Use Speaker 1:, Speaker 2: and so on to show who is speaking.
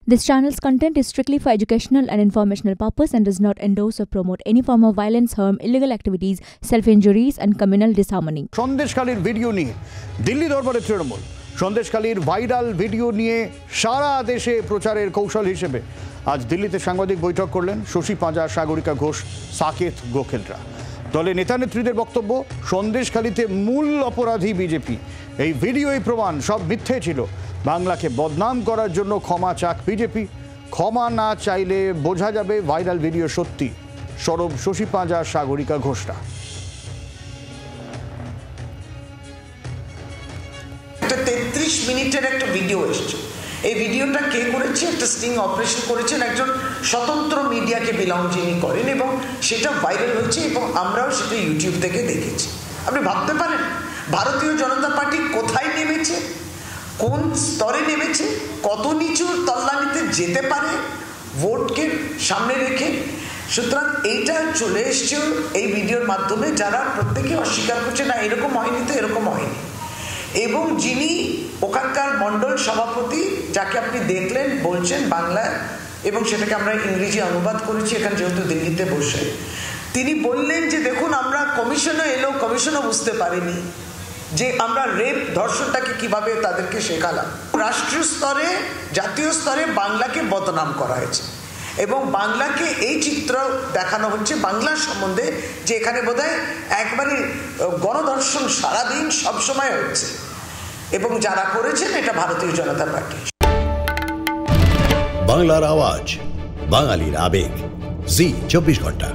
Speaker 1: This channel's content is strictly for educational and informational purpose and does not endorse or promote any form of violence, harm, illegal activities, self-injuries and communal disharmony.
Speaker 2: সন্দেশখালীর video নিয়ে দিল্লি দরবারে তৃণমূল সন্দেশখালীর viral video নিয়ে সারা দেশে প্রচারের কৌশল হিসেবে আজ দিল্লিতে সাংবাদিক বৈঠক করলেন শশী পাঁজা, সাগরিকা ঘোষ, সাকেত গোখেলরা। দলে নেতা নেত্রীদের বক্তব্য, সন্দেশখালীতে মূল অপরাধী বিজেপি। এই ভিডিওই প্রমাণ সব মিথ্যে ছিল। বাংলাকে বদনাম করার জন্য ক্ষমা চাক বিজেপি। ক্ষমা না চাইলে বোঝা যাবে ভাইরাল ভিডিও সত্যি। সরব শশী পাঁজা, সাগরিকা ঘোষরা।
Speaker 3: 33 মিনিটের একটা ভিডিও এসেছে। এই ভিডিওটা কে করেছে? একটা স্টিং অপারেশন করেছেন একজন স্বতন্ত্র মিডিয়াকে বিলং যিনি করেন, এবং সেটা ভাইরাল হয়েছে এবং আমরাও সেটা ইউটিউব থেকে দেখেছি। আপনি ভাবতে পারেন ভারতীয় জনতা পার্টি কোথায় নেমেছে, কোন স্তরে নেমেছে, কত নিচু তল্লানিতে যেতে পারে ভোটকে সামনে রেখে। সুতরাং এইটা চলে এসছে এই ভিডিওর মাধ্যমে, যারা প্রত্যেকে অস্বীকার করছে না এরকম হয়নি, তো এরকম হয়নি। এবং যিনি ওখানকার মণ্ডল সভাপতি, যাকে আপনি দেখলেন বলছেন বাংলায়, এবং সেটাকে আমরা ইংরেজি অনুবাদ করেছি এখানে যেহেতু দিল্লিতে বসে, তিনি বললেন যে দেখুন আমরা কমিশনও এলো, কমিশনও বুঝতে পারিনি যে আমরা রেপ ধর্ষণটাকে কিভাবে তাদেরকে শেখালাম। রাষ্ট্রীয় স্তরে, জাতীয় স্তরে বাংলাকে বদনাম করা হয়েছে এবং বাংলাকে এই চিত্র দেখানো হচ্ছে বাংলার সম্বন্ধে যে এখানে বোধহয় একবারে গণধর্ষণ সারাদিন সবসময় হচ্ছে, এবং যারা করেছেন এটা ভারতীয় জনতা পার্টি।
Speaker 4: বাংলার আওয়াজ, বাঙালির আবেগ, জি 24 ঘন্টা।